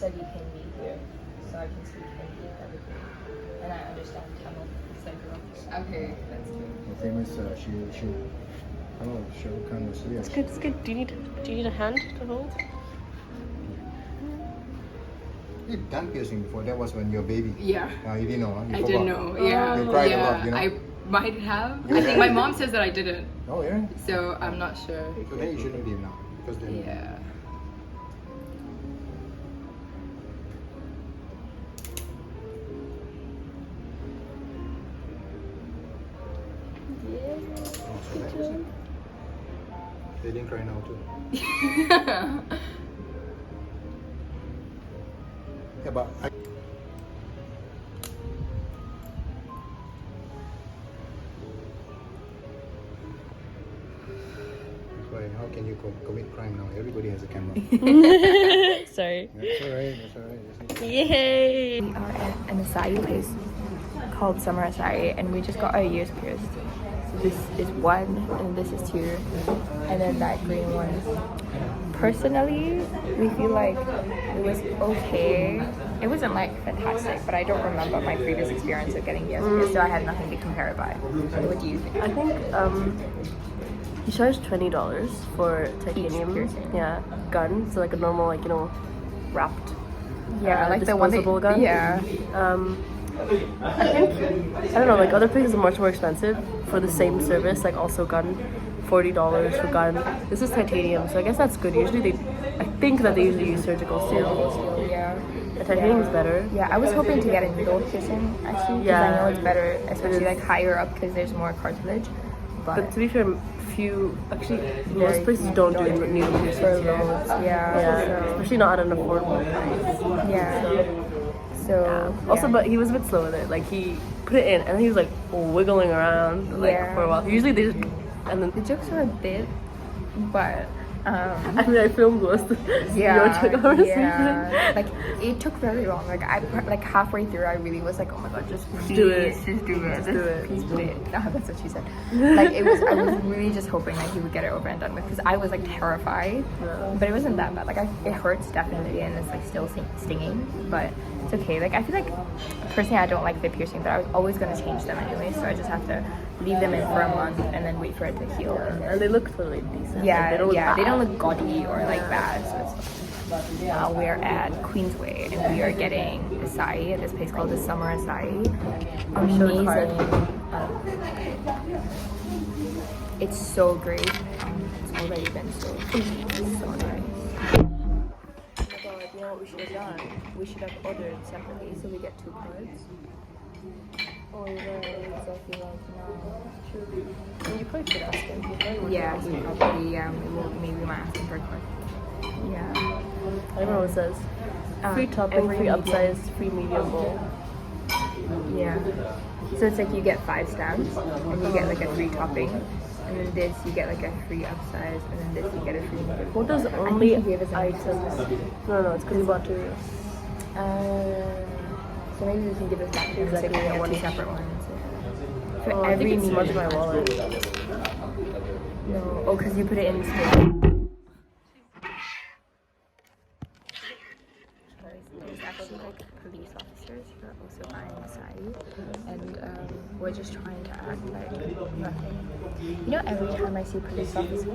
study Hindi here, so I can speak Hindi and everything. And I understand Tamil, Sentosa. Okay, that's good. The famous hello, show kind of It's good, it's good. Do you need a hand to hold? You've done piercing before. That was when you were a baby. Yeah. You didn't know, huh? You I forgot. didn't know. Yeah. You cried a yeah. lot, you know? I might have. You I think have? my mom says that I didn't. Oh, yeah? So I'm not sure. So then you shouldn't leave now. Because then... Yeah. Oh, so that was it. They didn't cry now too. Yeah, but how can you commit crime now? Everybody has a camera. Sorry. That's alright. Yay! We are at an acai place called Summer Acai, and we just got our ears pierced. So this is one, and this is two, and then that green one. Personally, we feel like it was okay. It wasn't like fantastic, but I don't remember my previous experience of getting ears pierced, so I had nothing to compare it by. What do you think? I think he charged $20 for titanium. piercing. Yeah, gun. So like a normal, like, you know, wrapped. Yeah, like the one disposable gun. Yeah. I think, I don't know, like other places are much more expensive for the same service, like also gun, $40 for gun. This is titanium, so I guess that's good. Usually I think that they usually use surgical steel. Yeah. The titanium is better. Yeah, I was hoping to get a needle piercing actually, because I know it's better, especially like higher up because there's more cartilage. But to be fair, most places don't do needle piercings. Yeah, especially not at an affordable price. Yeah. So Also, but he was a bit slow with it. Like he put it in, and he was like wiggling around like for a while. Usually they just, and then the jokes were a bit, but I mean, I filmed most of your conversation. Like it took very long. Like like halfway through, I really was like, oh my god, just do it. Just do it. Just do it. Please put it. No, that's what she said. Like I was really just hoping that he would get it over and done with, because I was like terrified. But it wasn't that bad. Like it hurts definitely, and it's like still stinging, but it's okay. Like I feel like personally, I don't like the piercing, but I was always gonna change them anyway, so I just have to leave them in for a month and then wait for it to heal. And they look totally decent. Yeah, like, they don't look gaudy or like bad. So it's now we're at Queensway and we are getting acai at this place called the Summer Acai. Amazing. It's so great. It's already been so nice. Oh my god, you know what we should have done? We should have ordered separately so we get 2 cards. Oh, yeah, exactly like now. You probably could ask him. Yeah, he probably, maybe we might ask him for a card. Yeah. I don't know what it says. Free topping, free upsize, free medium bowl. Yeah. So it's like you get 5 stamps and you get like a free topping. And then this you get like a free upsize, and then this you get a free medium. What does only he gave us items? No, it's because you bought 2. So maybe we can give it back to Exactly, like, yeah, one 2 separate ones. For Oh, I every think it's smudged medium. my wallet. No, because you put it in space. There's actually like police officers who are also buying acai, and we're just trying to act like nothing. You know, every time I see police officers,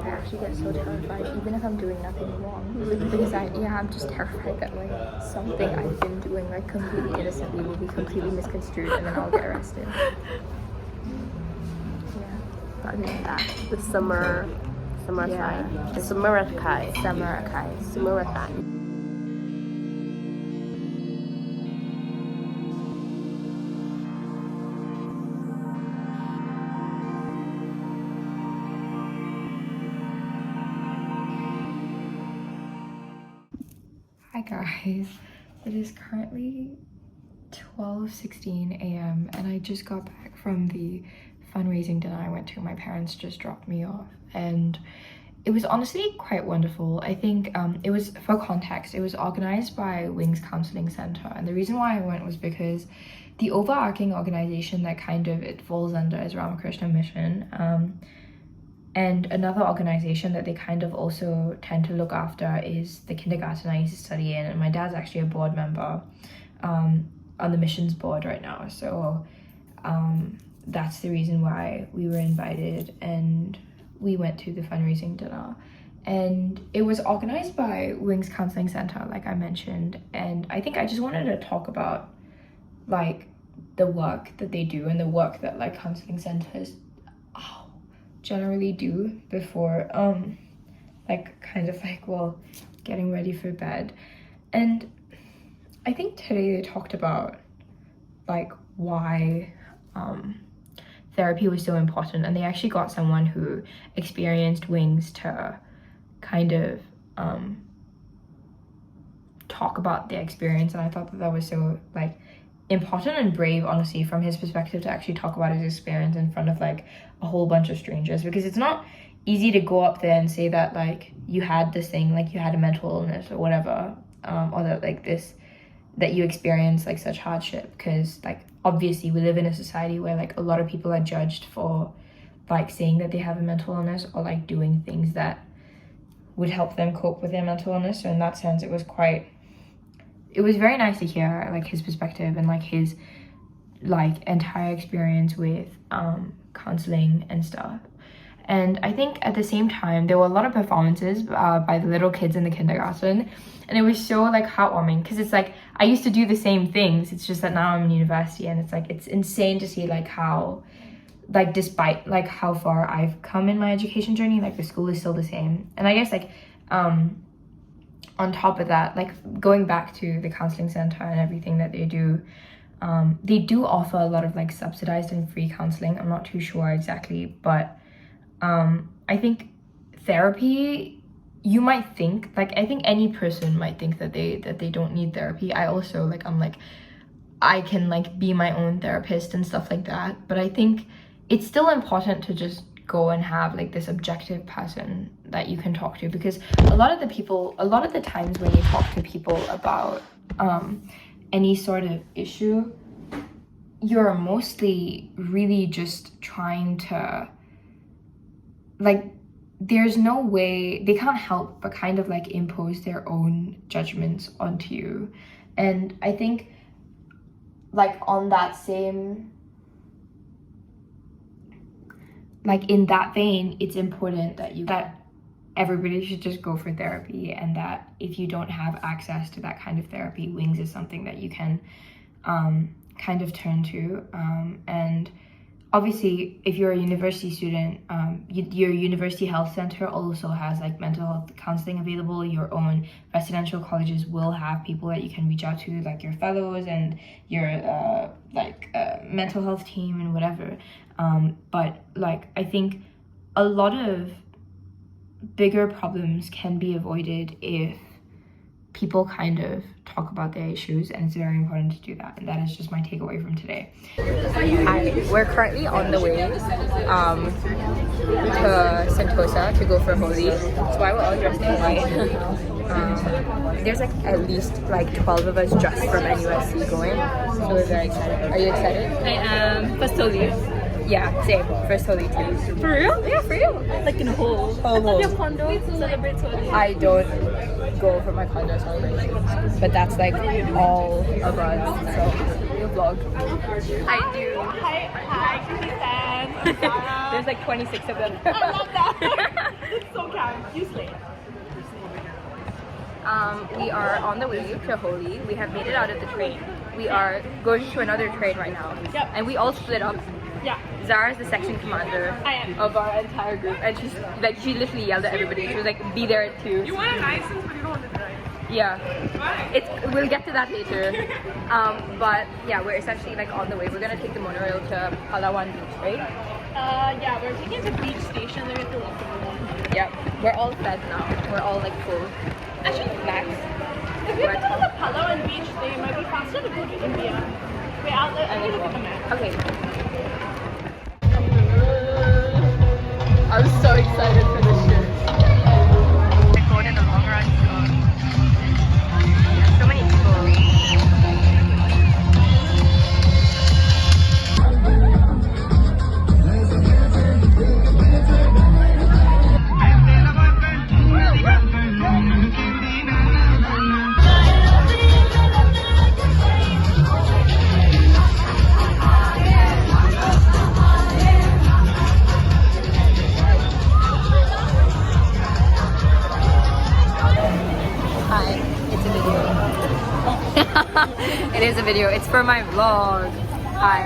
I actually get so terrified, even if I'm doing nothing wrong, because I'm just terrified that like something I've been doing like completely innocently will be completely misconstrued, and then I'll get arrested. Yeah, other than that, The summer yeah, Acai. The summer Acai. Summer Acai. Summer Acai. Hi guys, it is currently 12:16 a.m. and I just got back from the fundraising dinner I went to. My parents just dropped me off and it was honestly quite wonderful. I think it was, for context, it was organized by Wings Counseling Center, and the reason why I went was because the overarching organization that kind of it falls under is Ramakrishna Mission. And another organization that they kind of also tend to look after is the kindergarten I used to study in, and my dad's actually a board member on the missions board right now. So that's the reason why we were invited, and we went to the fundraising dinner. And it was organized by Wings Counseling Center, like I mentioned. And I think I just wanted to talk about like the work that they do and the work that like counseling centers generally do before like kind of like, well, getting ready for bed. And I think today they talked about like why therapy was so important, and they actually got someone who experienced Wings to kind of talk about their experience. And I thought that that was so like important and brave, honestly, from his perspective, to actually talk about his experience in front of like a whole bunch of strangers, because it's not easy to go up there and say that like you had this thing, like you had a mental illness or whatever, or that like this, that you experienced like such hardship, because like obviously we live in a society where like a lot of people are judged for like saying that they have a mental illness or like doing things that would help them cope with their mental illness. So in that sense, it was very nice to hear like his perspective and like his like entire experience with counseling and stuff. And I think at the same time there were a lot of performances by the little kids in the kindergarten, and it was so like heartwarming, because it's like I used to do the same things, it's just that now I'm in university, and it's like it's insane to see like how like despite like how far I've come in my education journey, like the school is still the same. And I guess like on top of that, like going back to the counseling center and everything that they do offer a lot of like subsidized and free counseling. I'm not too sure exactly, but I think therapy, you might think like, I think any person might think that they don't need therapy. I also like, I'm like, I can like be my own therapist and stuff like that, but I think it's still important to just go and have like this objective person that you can talk to, because a lot of the times when you talk to people about any sort of issue, you're mostly really just trying to like, there's no way, they can't help but kind of like impose their own judgments onto you. And I think like on that same, like in that vein, it's important that everybody should just go for therapy, and that if you don't have access to that kind of therapy, Wings is something that you can kind of turn to. And obviously, if you're a university student, your university health center also has like mental health counseling available. Your own residential colleges will have people that you can reach out to, like your fellows and your mental health team and whatever. But like, I think a lot of bigger problems can be avoided if people kind of talk about their issues, and it's very important to do that. And that is just my takeaway from today. We're currently on the way to Sentosa to go for Holi. That's why we're all dressed in white. There's like at least like 12 of us just from NUSC going, so we're very excited. Are you excited? I am. Post-Holi. Yeah, same. First Holi too. For real? Yeah, for you. Like in whole. Your condo celebrates Holi. I don't go for my condo celebrations, but that's like all of us. So you vlog. I do. Hi, Chrissy. There's like 26 of them. I love that. It's so camp. You slay. We are on the way to Holi. We have made it out of the train. We are going to another train right now. Yep. And we all split up. Yeah. Zara's the section commander of our entire group, and she literally yelled at everybody. She was like, "Be there at 2." You want a license, but you don't want to drive. Yeah. We'll get to that later. But yeah, we're essentially like on the way. We're gonna take the monorail to Palawan Beach, right? Yeah, we're taking it to beach station. Then we have to walk around. Yeah. We're all fed now. We're all like full. Actually, Max. if we have to go to Palawan Beach, then it might be faster to go to India. Wait, let me look at the map. Okay. I'm so excited for this shit. They're going in the long run, so many people. Here's a video. It's for my vlog. Hi.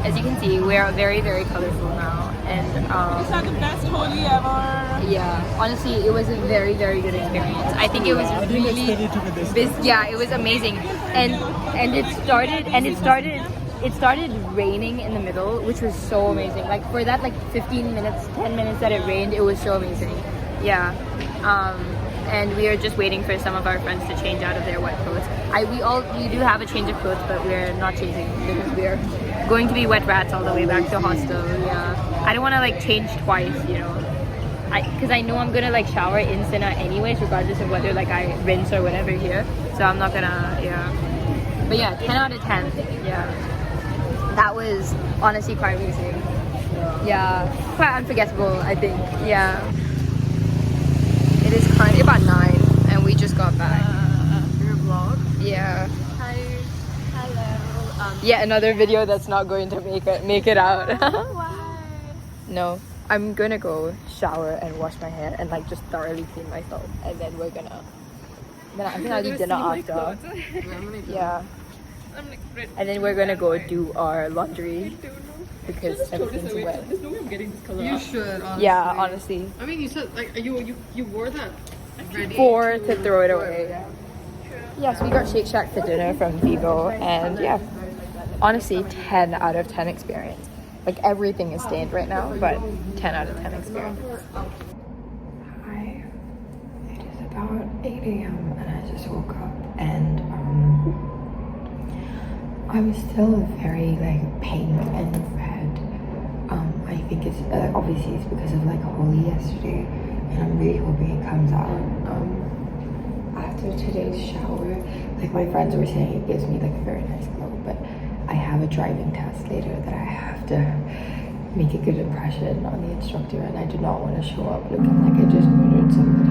As you can see, we are very, very colorful now. And These are the best Holi ever. yeah, honestly, it was a very, very good experience. I think it was really yeah, it was amazing. And it started raining in the middle, which was so amazing. Like for that like 15 minutes, 10 minutes that it rained, it was so amazing. Yeah. And we are just waiting for some of our friends to change out of their wet clothes. We do have a change of clothes, but we're not changing because we're going to be wet rats all the way back to the hostel. Yeah, I don't want to like change twice, you know, because I know I'm gonna like shower in Sina anyways, regardless of whether like I rinse or whatever here. So I'm not gonna, yeah. But yeah, 10 out of 10. Yeah, that was honestly quite amazing. Yeah, quite unforgettable, I think. Yeah. It is currently about 9 and we just got back. Your vlog? Yeah. Hi. Hello. Yet another video that's not going to make it out. Why? No. I'm gonna go shower and wash my hair and like just thoroughly clean myself, and then we're gonna I think I'll eat dinner after. Yeah. And then we're gonna go do our laundry because everything's wet. There's no way I'm getting this color. You should. Honestly. Yeah, honestly. I mean, you said like you wore that ready For to throw it away. Yes, we got Shake Shack for dinner from Vivo, and yeah, honestly, 10 out of 10 experience. Like everything is stained right now, but 10 out of 10 experience. Hi, it is about 8 a.m. and I just woke up and I'm still very like pink and red. I think it's obviously it's because of like Holi yesterday, and I'm really hoping it comes out. After today's shower, like my friends were saying, it gives me like a very nice glow, but I have a driving test later that I have to make a good impression on the instructor, and I do not want to show up looking like I just murdered somebody.